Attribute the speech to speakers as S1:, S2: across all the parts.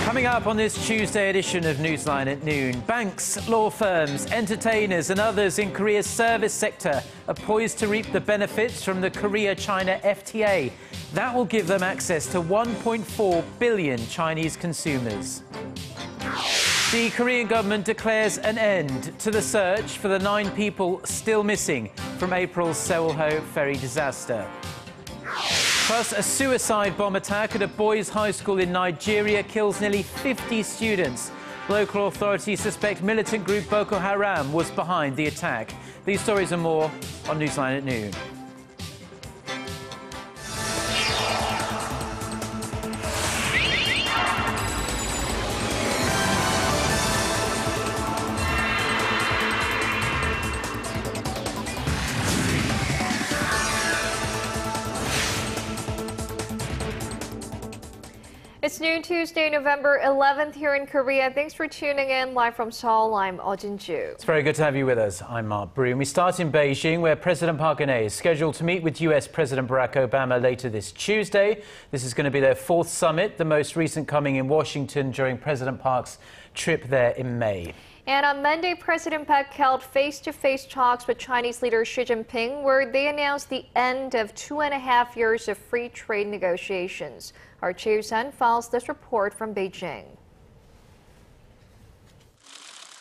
S1: Coming up on this Tuesday edition of Newsline at noon, banks, law firms, entertainers and others in Korea's service sector are poised to reap the benefits from the Korea-China FTA. That will give them access to 1.4 billion Chinese consumers. The Korean government declares an end to the search for the 9 people still missing from April's Sewol-ho ferry disaster. Plus, a suicide bomb attack at a boys' high school in Nigeria kills nearly 50 students. Local authorities suspect militant group Boko Haram was behind the attack. These stories and more on Newsline at noon.
S2: It's noon Tuesday, November 11th here in Korea. Thanks for tuning in live from Seoul. I'm Eoh Jin-joo.
S1: It's very good to have you with us. I'm Mark Broome. We start in Beijing, where President Park Geun-hye is scheduled to meet with US President Barack Obama later this Tuesday. This is going to be their 4th summit, the most recent coming in Washington during President Park's trip there in May.
S2: And on Monday, President Park held face-to-face talks with Chinese leader Xi Jinping, where they announced the end of 2.5 years of free trade negotiations. Our Choi-san files this report from Beijing.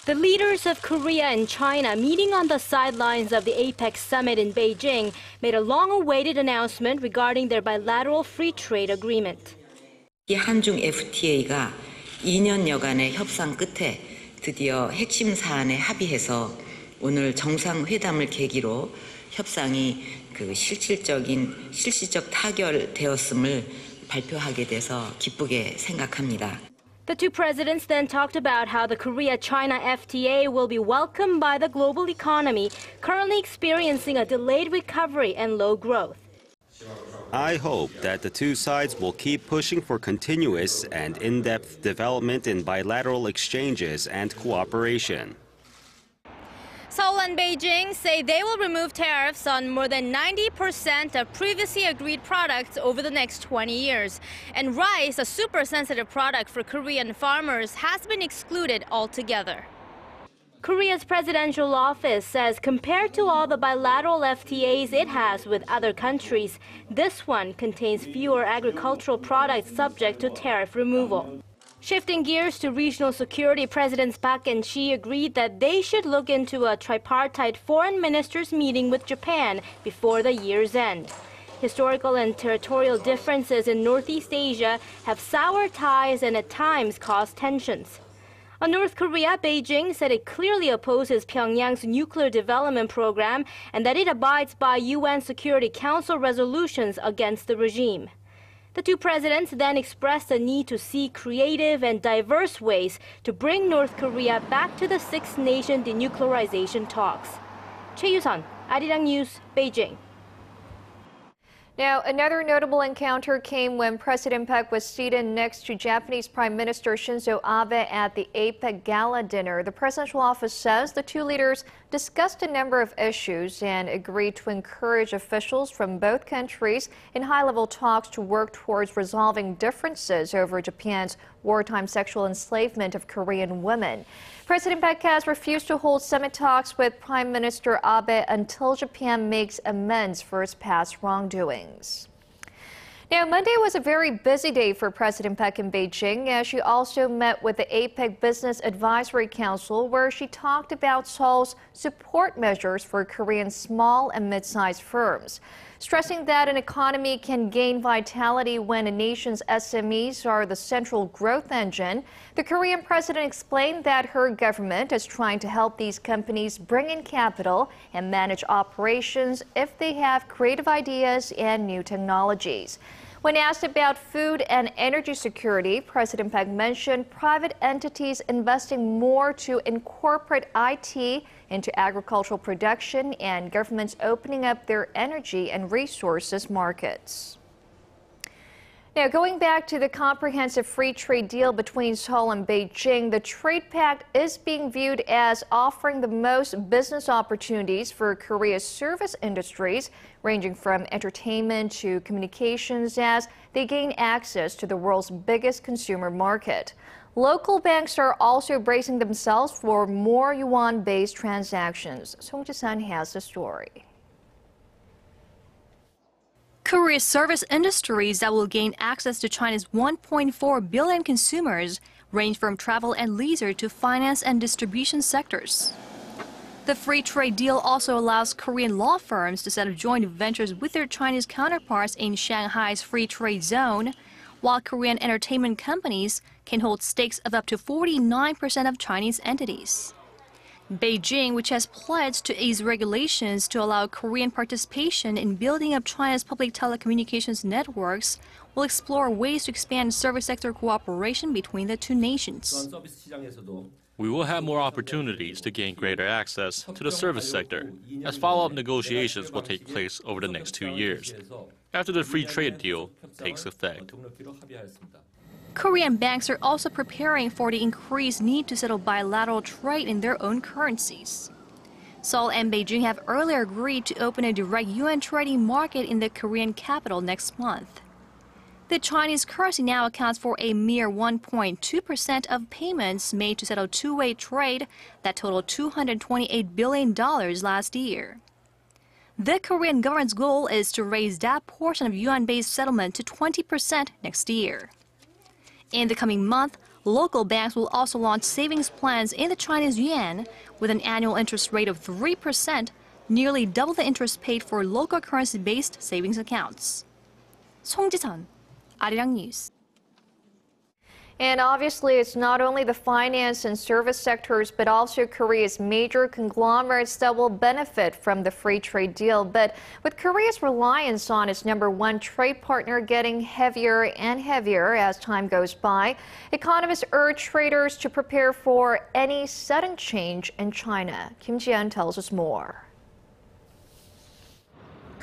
S3: The leaders of Korea and China meeting on the sidelines of the APEC summit in Beijing made a long-awaited announcement regarding their bilateral free trade agreement.
S4: 이 한중 FTA가 2년여간의 협상 끝에 드디어 핵심 사안에 합의해서 오늘 정상회담을 계기로 협상이 실질적 타결되었음을 발표하게 돼서 기쁘게 생각합니다.
S3: The two presidents then talked about how the Korea-China FTA will be welcomed by the global economy, currently experiencing a delayed recovery and low growth.
S5: I hope that the two sides will keep pushing for continuous and in-depth development in bilateral exchanges and cooperation.
S3: Seoul and Beijing say they will remove tariffs on more than 90% of previously agreed products over the next 20 years. And rice, a super sensitive product for Korean farmers, has been excluded altogether. Korea's presidential office says compared to all the bilateral FTAs it has with other countries, this one contains fewer agricultural products subject to tariff removal. Shifting gears to regional security, Presidents Park and Xi agreed that they should look into a tripartite foreign ministers meeting with Japan before the year's end. Historical and territorial differences in Northeast Asia have soured ties and at times caused tensions. On North Korea, Beijing said it clearly opposes Pyongyang's nuclear development program and that it abides by UN Security Council resolutions against the regime. The two presidents then expressed the need to seek creative and diverse ways to bring North Korea back to the six-nation denuclearization talks. Choi Yu-sun, Arirang News, Beijing.
S2: Now, another notable encounter came when President Park was seated next to Japanese Prime Minister Shinzo Abe at the APEC Gala dinner. The presidential office says the two leaders discussed a number of issues and agreed to encourage officials from both countries in high-level talks to work towards resolving differences over Japan's wartime sexual enslavement of Korean women. President Park has refused to hold summit talks with Prime Minister Abe until Japan makes amends for its past wrongdoings. Now, Monday was a very busy day for President Park in Beijing, as she also met with the APEC Business Advisory Council, where she talked about Seoul's support measures for Korean small and mid-sized firms. Stressing that an economy can gain vitality when a nation's SMEs are the central growth engine, the Korean president explained that her government is trying to help these companies bring in capital and manage operations if they have creative ideas and new technologies. When asked about food and energy security, President Park mentioned private entities investing more to incorporate IT into agricultural production and governments opening up their energy and resources markets. Now, going back to the comprehensive free trade deal between Seoul and Beijing, the trade pact is being viewed as offering the most business opportunities for Korea's service industries, ranging from entertainment to communications, as they gain access to the world's biggest consumer market. Local banks are also bracing themselves for more yuan-based transactions. Song Ji-san has the story.
S6: Korea's service industries that will gain access to China's 1.4 billion consumers range from travel and leisure to finance and distribution sectors. The free trade deal also allows Korean law firms to set up joint ventures with their Chinese counterparts in Shanghai's free trade zone, while Korean entertainment companies can hold stakes of up to 49% of Chinese entities. Beijing, which has pledged to ease regulations to allow Korean participation in building up China's public telecommunications networks, will explore ways to expand service sector cooperation between the two nations.
S7: We will have more opportunities to gain greater access to the service sector, as follow-up negotiations will take place over the next 2 years, after the free trade deal takes effect.
S6: Korean banks are also preparing for the increased need to settle bilateral trade in their own currencies. Seoul and Beijing have earlier agreed to open a direct yuan trading market in the Korean capital next month. The Chinese currency now accounts for a mere 1.2% of payments made to settle two-way trade that totaled $228 billion last year. The Korean government's goal is to raise that portion of yuan-based settlement to 20% next year. In the coming month, local banks will also launch savings plans in the Chinese yuan with an annual interest rate of 3%, nearly double the interest paid for local currency-based savings accounts. Song Ji-sun, Arirang News.
S2: And obviously, it's not only the finance and service sectors, but also Korea's major conglomerates that will benefit from the free trade deal. But with Korea's reliance on its #1 trade partner getting heavier and heavier as time goes by, economists urge traders to prepare for any sudden change in China. Kim Ji-yeon tells us more.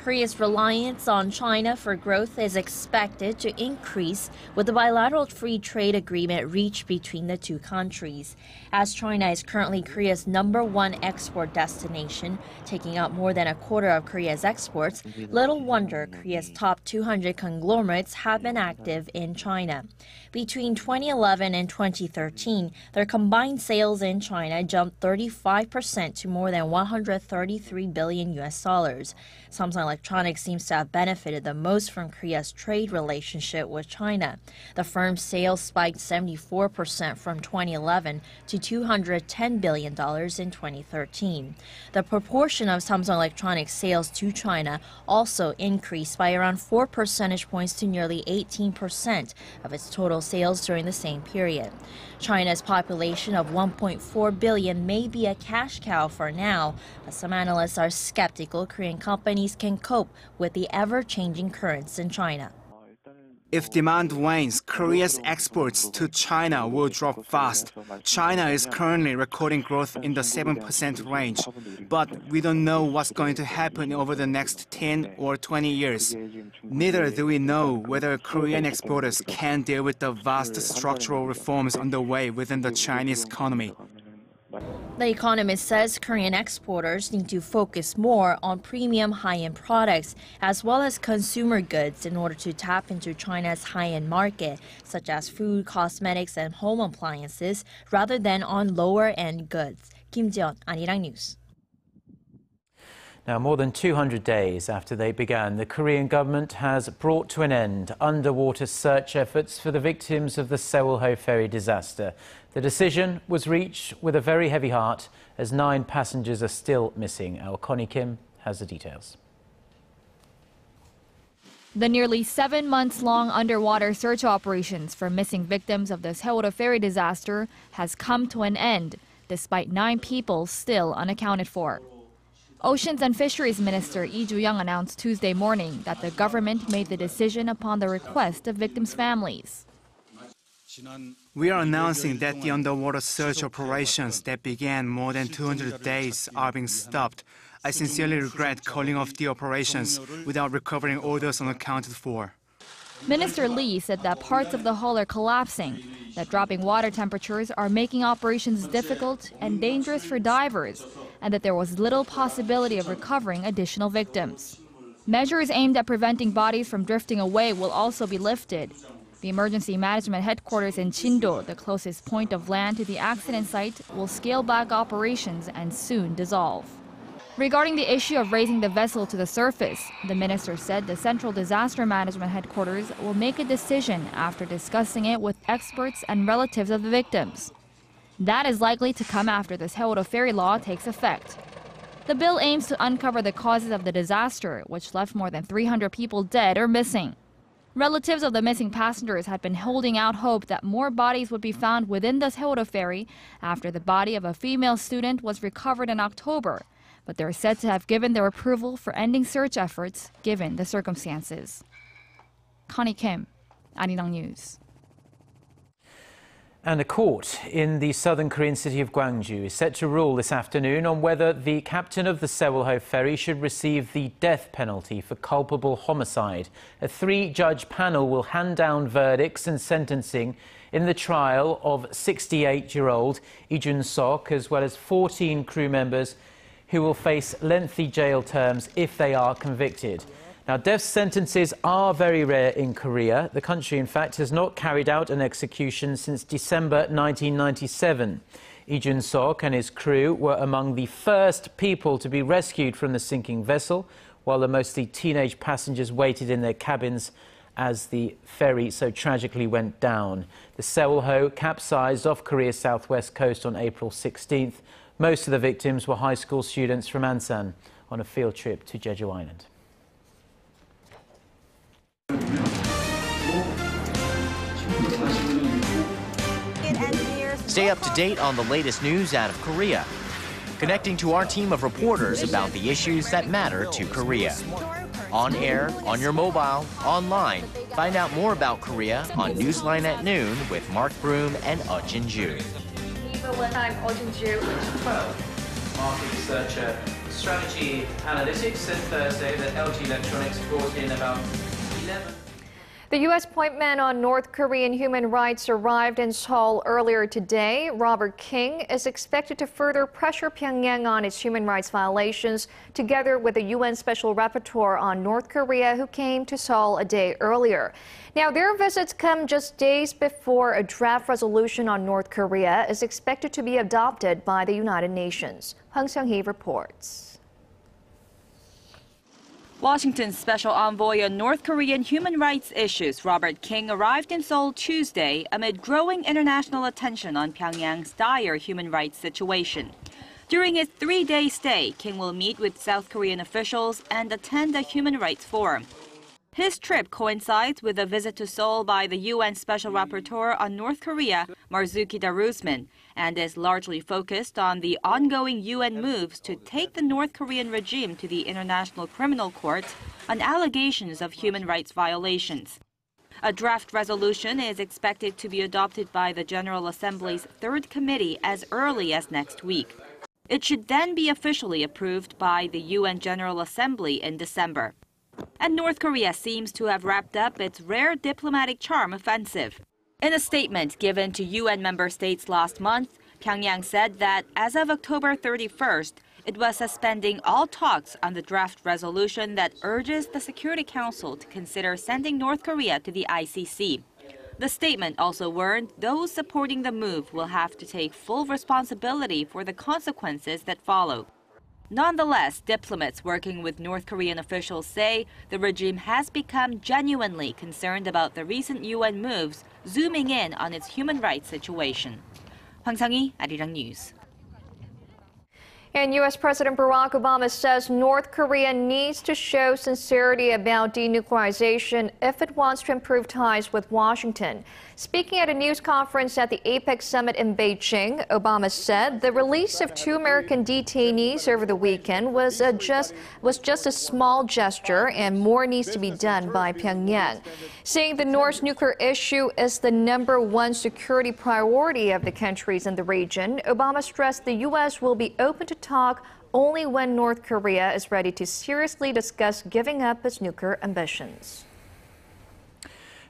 S8: Korea's reliance on China for growth is expected to increase with the bilateral free trade agreement reached between the two countries. As China is currently Korea's #1 export destination, taking up more than a quarter of Korea's exports, little wonder Korea's top 200 conglomerates have been active in China. Between 2011 and 2013, their combined sales in China jumped 35% to more than $133 billion. Samsung Electronics seems to have benefited the most from Korea's trade relationship with China. The firm's sales spiked 74% from 2011 to $210 billion in 2013. The proportion of Samsung Electronics sales to China also increased by around 4 percentage points to nearly 18% of its total sales during the same period. China's population of 1.4 billion may be a cash cow for now, but some analysts are skeptical Korean companies can cope with the ever-changing currents in China.
S9: If demand wanes, Korea's exports to China will drop fast. China is currently recording growth in the 7% range, but we don't know what's going to happen over the next 10 or 20 years. Neither do we know whether Korean exporters can deal with the vast structural reforms underway within the Chinese economy.
S8: The Economist says Korean exporters need to focus more on premium high-end products as well as consumer goods in order to tap into China's high-end market, such as food, cosmetics, and home appliances, rather than on lower-end goods. Kim Ji-yeon, Arirang News.
S1: Now, more than 200 days after they began, the Korean government has brought to an end underwater search efforts for the victims of the Sewol-ho ferry disaster. The decision was reached with a very heavy heart, as 9 passengers are still missing. Our Connie Kim has the details.
S10: The nearly 7 months-long underwater search operations for missing victims of the Sewol-ho ferry disaster has come to an end, despite 9 people still unaccounted for. Oceans and Fisheries Minister Lee Joo-young announced Tuesday morning that the government made the decision upon the request of victims' families.
S9: We are announcing that the underwater search operations that began more than 200 days are being stopped. I sincerely regret calling off the operations without recovering all those unaccounted for.
S10: Minister Lee said that parts of the hull are collapsing, that dropping water temperatures are making operations difficult and dangerous for divers, and that there was little possibility of recovering additional victims. Measures aimed at preventing bodies from drifting away will also be lifted. The emergency management headquarters in Chindo, the closest point of land to the accident site, will scale back operations and soon dissolve. Regarding the issue of raising the vessel to the surface, the minister said the Central Disaster Management Headquarters will make a decision after discussing it with experts and relatives of the victims. That is likely to come after the Sewol-ho ferry law takes effect. The bill aims to uncover the causes of the disaster, which left more than 300 people dead or missing. Relatives of the missing passengers had been holding out hope that more bodies would be found within the Sewol-ho ferry after the body of a female student was recovered in October, but they're said to have given their approval for ending search efforts given the circumstances. Connie Kim, Arirang News.
S1: And a court in the southern Korean city of Gwangju is set to rule this afternoon on whether the captain of the Sewol-ho ferry should receive the death penalty for culpable homicide. A three-judge panel will hand down verdicts and sentencing in the trial of 68-year-old Eoh Jin-joo, as well as 14 crew members who will face lengthy jail terms if they are convicted. Now, death sentences are very rare in Korea. The country, in fact, has not carried out an execution since December 1997. Eoh Jin-joo and his crew were among the first people to be rescued from the sinking vessel, while the mostly teenage passengers waited in their cabins as the ferry so tragically went down. The Sewol-ho capsized off Korea's southwest coast on April 16th. Most of the victims were high school students from Ansan on a field trip to Jeju Island.
S11: Stay up to date on the latest news out of Korea. Connecting to our team of reporters about the issues that matter to Korea. On air, on your mobile, online. Find out more about Korea on NEWSLINE at Noon with Mark Broome and Eoh Jin-joo.
S2: I'm Eoh Jin-joo.
S1: Market researcher, strategy analytics, said Thursday that LG Electronics brought in about 11.
S2: The U.S. point man on North Korean human rights arrived in Seoul earlier today. Robert King is expected to further pressure Pyongyang on its human rights violations, together with the UN Special Rapporteur on North Korea, who came to Seoul a day earlier. Now, their visits come just days before a draft resolution on North Korea is expected to be adopted by the United Nations. Hwang Seung-hee reports.
S12: Washington's special envoy on North Korean human rights issues, Robert King, arrived in Seoul Tuesday amid growing international attention on Pyongyang's dire human rights situation. During his three-day stay, King will meet with South Korean officials and attend a human rights forum. His trip coincides with a visit to Seoul by the UN Special Rapporteur on North Korea, Marzuki Darusman, and is largely focused on the ongoing UN moves to take the North Korean regime to the International Criminal Court on allegations of human rights violations. A draft resolution is expected to be adopted by the General Assembly's Third Committee as early as next week. It should then be officially approved by the UN General Assembly in December. And North Korea seems to have wrapped up its rare diplomatic charm offensive. In a statement given to UN member states last month, Pyongyang said that as of October 31st, it was suspending all talks on the draft resolution that urges the Security Council to consider sending North Korea to the ICC. The statement also warned those supporting the move will have to take full responsibility for the consequences that follow. Nonetheless, diplomats working with North Korean officials say the regime has become genuinely concerned about the recent UN moves, zooming in on its human rights situation. Hwang Seung-hee, Arirang News.
S2: And U.S. President Barack Obama says North Korea needs to show sincerity about denuclearization if it wants to improve ties with Washington. Speaking at a news conference at the APEC summit in Beijing, Obama said the release of 2 American detainees over the weekend was just a small gesture and more needs to be done by Pyongyang. Saying the North's nuclear issue is the #1 security priority of the countries in the region, Obama stressed the U.S. will be open to talk only when North Korea is ready to seriously discuss giving up its nuclear ambitions.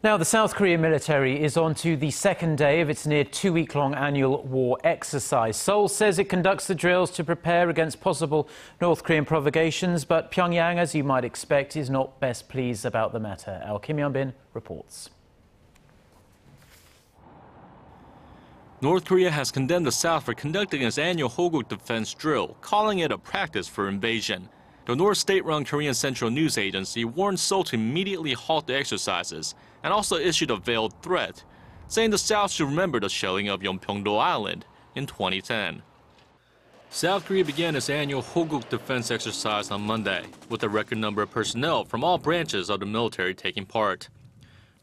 S1: Now, the South Korean military is on to the second day of its near 2-week-long annual war exercise. Seoul says it conducts the drills to prepare against possible North Korean provocations, but Pyongyang, as you might expect, is not best pleased about the matter. Our Kim Yeon-bin reports.
S7: North Korea has condemned the South for conducting its annual Hoguk defense drill, calling it a practice for invasion. The North state-run Korean Central News Agency warned Seoul to immediately halt the exercises and also issued a veiled threat, saying the South should remember the shelling of Yeonpyeong-do Island in 2010. South Korea began its annual Hoguk defense exercise on Monday, with a record number of personnel from all branches of the military taking part.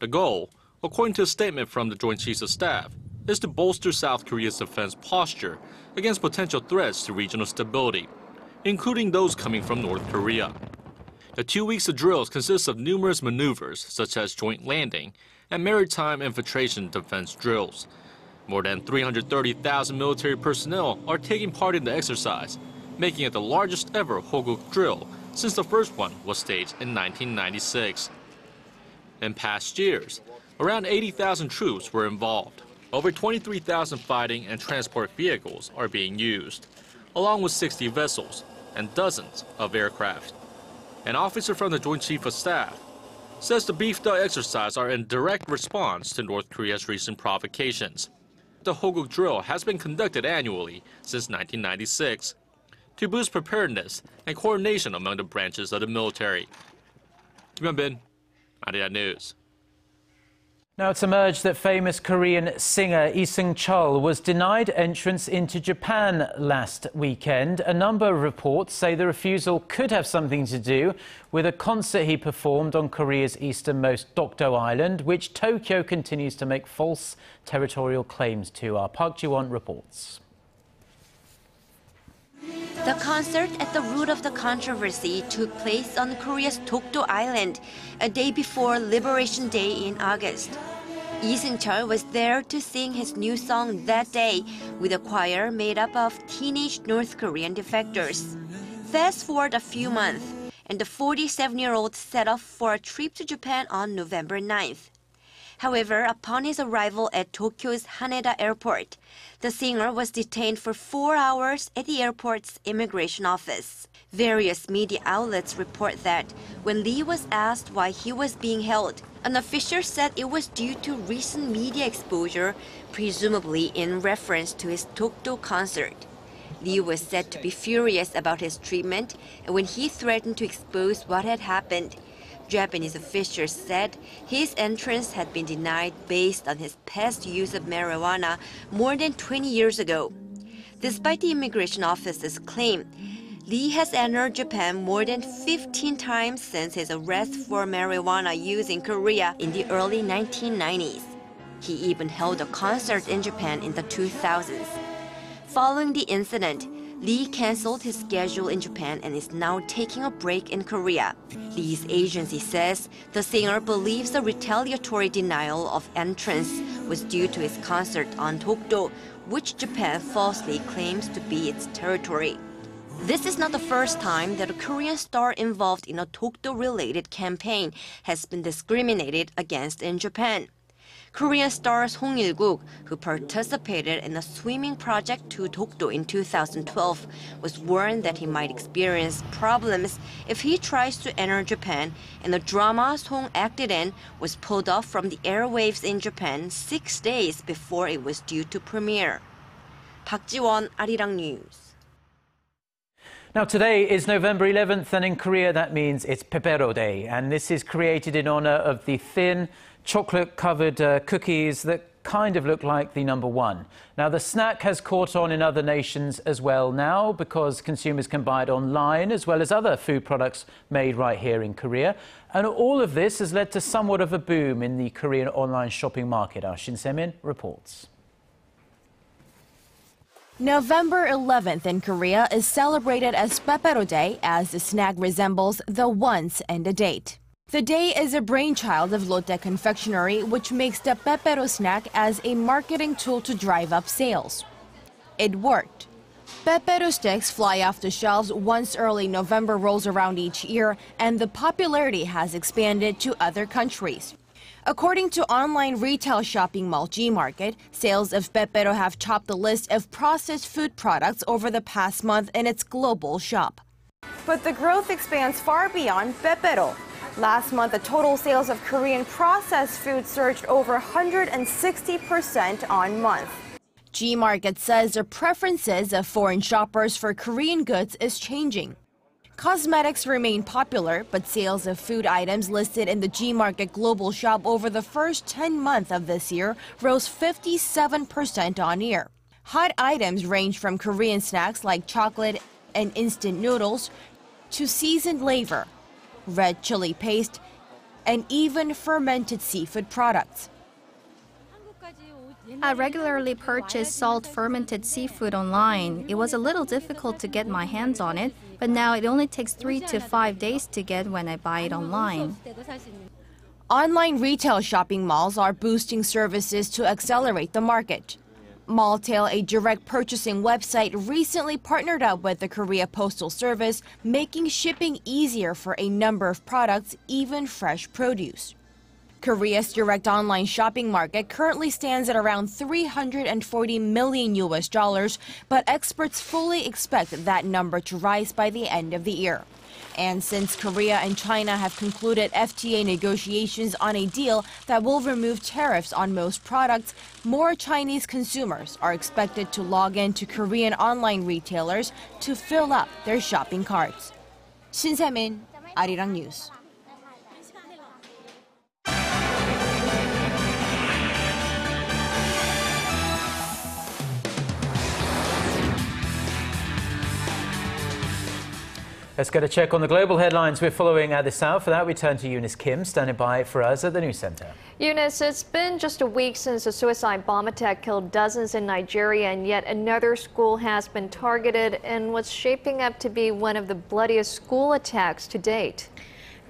S7: The goal, according to a statement from the Joint Chiefs of Staff, is to bolster South Korea's defense posture against potential threats to regional stability, including those coming from North Korea. The 2 weeks of drills consist of numerous maneuvers, such as joint landing and maritime infiltration defense drills. More than 330,000 military personnel are taking part in the exercise, making it the largest ever Hoguk drill since the first one was staged in 1996. In past years, around 80,000 troops were involved. Over 23,000 fighting and transport vehicles are being used, along with 60 vessels and dozens of aircraft. An officer from the Joint Chief of Staff says the beefed-up exercises are in direct response to North Korea's recent provocations. The Hoguk drill has been conducted annually since 1996 to boost preparedness and coordination among the branches of the military. Kim Yeon-bin, Arirang News.
S1: Now, it's emerged that famous Korean singer Lee Seung-chul was denied entrance into Japan last weekend. A number of reports say the refusal could have something to do with a concert he performed on Korea's easternmost Dokdo Island, which Tokyo continues to make false territorial claims to. Our Park Ji-won reports.
S13: The concert at the root of the controversy took place on Korea's Dokdo Island a day before Liberation Day in August. Lee Seung-chul was there to sing his new song that day with a choir made up of teenage North Korean defectors. Fast forward a few months, and the 47-year-old set off for a trip to Japan on November 9th. However, upon his arrival at Tokyo's Haneda Airport, the singer was detained for 4 hours at the airport's immigration office. Various media outlets report that when Lee was asked why he was being held, an official said it was due to recent media exposure, presumably in reference to his Dokdo concert. Lee was said to be furious about his treatment and when he threatened to expose what had happened. Japanese officials said his entrance had been denied based on his past use of marijuana more than 20 years ago. Despite the immigration office's claim, Lee has entered Japan more than 15 times since his arrest for marijuana use in Korea in the early 1990s. He even held a concert in Japan in the 2000s. Following the incident, Lee canceled his schedule in Japan and is now taking a break in Korea. Lee's agency says the singer believes the retaliatory denial of entrance was due to his concert on Dokdo, which Japan falsely claims to be its territory. This is not the first time that a Korean star involved in a Dokdo-related campaign has been discriminated against in Japan. Korean star Song Il-guk, who participated in a swimming project to Dokdo in 2012, was warned that he might experience problems if he tries to enter Japan, and the drama Song acted in was pulled off from the airwaves in Japan 6 days before it was due to premiere. Park Ji-won, Arirang News.
S1: Now, today is November 11th, and in Korea that means it's Pepero Day, and this is created in honor of the thin, chocolate-covered cookies that kind of look like the number one. Now, the snack has caught on in other nations as well now because consumers can buy it online as well as other food products made right here in Korea. And all of this has led to somewhat of a boom in the Korean online shopping market. Our Shin Se-min reports.
S14: November 11th in Korea is celebrated as Pepero Day as the snack resembles the ones and the date. The day is a brainchild of Lotte Confectionery, which makes the Pepero snack as a marketing tool to drive up sales. It worked. Pepero sticks fly off the shelves once early November rolls around each year, and the popularity has expanded to other countries. According to online retail shopping mall G-Market, sales of Pepero have topped the list of processed food products over the past month in its global shop. But the growth expands far beyond Pepero. Last month, the total sales of Korean processed food surged over 160% on month. G-Market says the preferences of foreign shoppers for Korean goods is changing. Cosmetics remain popular, but sales of food items listed in the G-Market global shop over the first 10 months of this year rose 57% on year. Hot items range from Korean snacks like chocolate and instant noodles to seasoned liver, red chili paste, and even fermented seafood products.
S15: I regularly purchase salt-fermented seafood online. It was a little difficult to get my hands on it, but now it only takes 3 to 5 days to get when I buy it online.
S14: Online retail shopping malls are boosting services to accelerate the market. Malltail, a direct purchasing website, recently partnered up with the Korea Postal Service, making shipping easier for a number of products, even fresh produce. Korea's direct online shopping market currently stands at around $340 million, but experts fully expect that number to rise by the end of the year. And since Korea and China have concluded FTA negotiations on a deal that will remove tariffs on most products, more Chinese consumers are expected to log in to Korean online retailers to fill up their shopping carts. Shin Se-min, Arirang News.
S1: Let's get a check on the global headlines we're following at the south. For that, we turn to Eunice Kim, standing by for us at the news center.
S2: Eunice, it's been just a week since a suicide bomb attack killed dozens in Nigeria, and yet another school has been targeted in what's shaping up to be one of the bloodiest school attacks to date.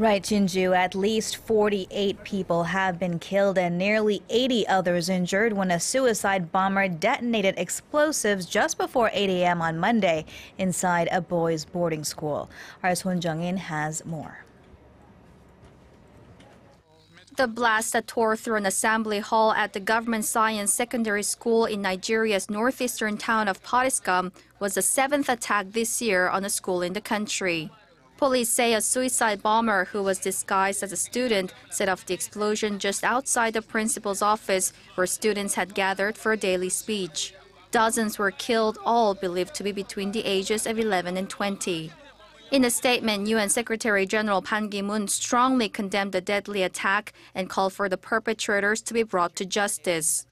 S3: Right, Jin-joo. At least 48 people have been killed and nearly 80 others injured when a suicide bomber detonated explosives just before 8 a.m. on Monday inside a boys' boarding school. Our Son Jung-in has more.
S15: The blast that tore through an assembly hall at the Government Science Secondary School in Nigeria's northeastern town of Potiskum was the 7th attack this year on a school in the country. Police say a suicide bomber who was disguised as a student set off the explosion just outside the principal's office, where students had gathered for a daily speech. Dozens were killed, all believed to be between the ages of 11 and 20. In a statement, UN Secretary General Ban Ki-moon strongly condemned the deadly attack and called for the perpetrators to be brought to justice.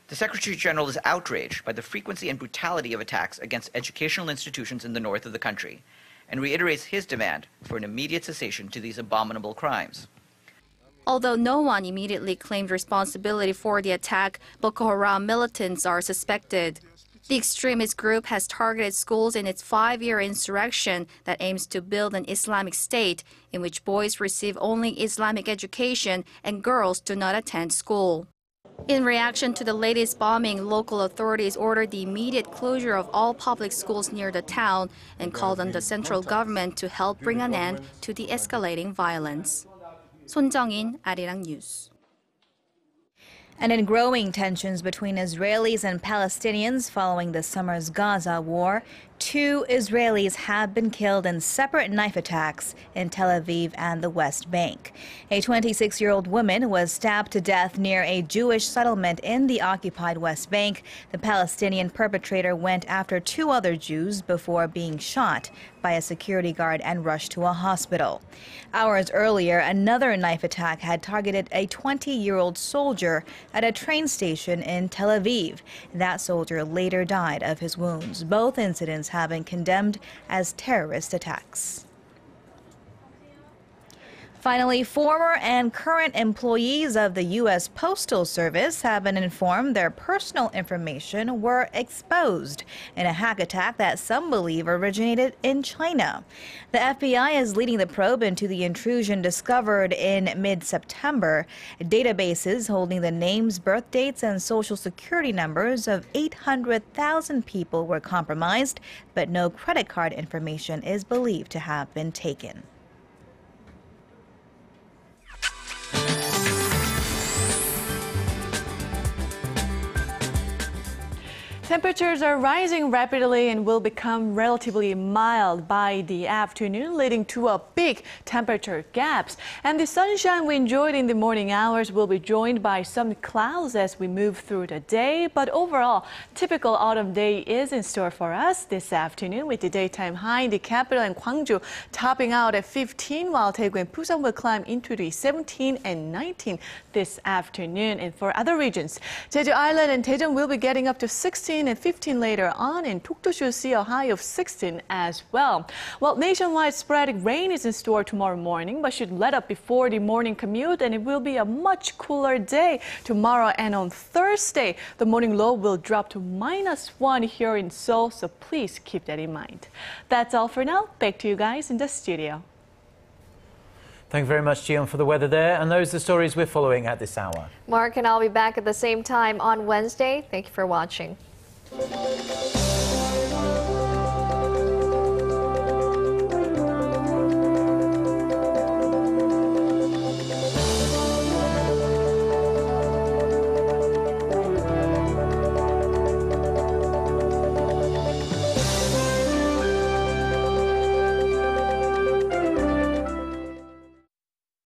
S16: The Secretary General is outraged by the frequency and brutality of attacks against educational institutions in the north of the country, and reiterates his demand for an immediate cessation to these abominable crimes.
S15: Although no one immediately claimed responsibility for the attack, Boko Haram militants are suspected. The extremist group has targeted schools in its 5-year insurrection that aims to build an Islamic state in which boys receive only Islamic education and girls do not attend school. In reaction to the latest bombing, local authorities ordered the immediate closure of all public schools near the town and called on the central government to help bring an end to the escalating violence. Son Jung-in, Arirang News.
S3: And in growing tensions between Israelis and Palestinians following the summer's Gaza war, 2 Israelis have been killed in separate knife attacks in Tel Aviv and the West Bank. A 26-year-old woman was stabbed to death near a Jewish settlement in the occupied West Bank. The Palestinian perpetrator went after 2 other Jews before being shot by a security guard and rushed to a hospital. Hours earlier, another knife attack had targeted a 20-year-old soldier at a train station in Tel Aviv. That soldier later died of his wounds. Both incidents have been condemned as terrorist attacks. Finally, former and current employees of the U.S. Postal Service have been informed their personal information were exposed in a hack attack that some believe originated in China. The FBI is leading the probe into the intrusion discovered in mid-September. Databases holding the names, birth dates, and social security numbers of 800,000 people were compromised, but no credit card information is believed to have been taken.
S17: Temperatures are rising rapidly and will become relatively mild by the afternoon, leading to a big temperature gaps. And the sunshine we enjoyed in the morning hours will be joined by some clouds as we move through the day. But overall, typical autumn day is in store for us this afternoon, with the daytime high in the capital and Gwangju topping out at 15, while Daegu and Busan will climb into the 17 and 19 this afternoon. And for other regions, Jeju Island and Daejeon will be getting up to 16 and 15 later on, and Dokdo should see a high of 16 as well. Well, nationwide sporadic rain is in store tomorrow morning, but should let up before the morning commute, and it will be a much cooler day tomorrow. And on Thursday, the morning low will drop to -1 here in Seoul, so please keep that in mind. That's all for now. Back to you guys in the studio.
S1: Thank you very much, Jiyeon, for the weather there. And those are the stories we're following at this hour.
S2: Mark and I'll be back at the same time on Wednesday. Thank you for watching.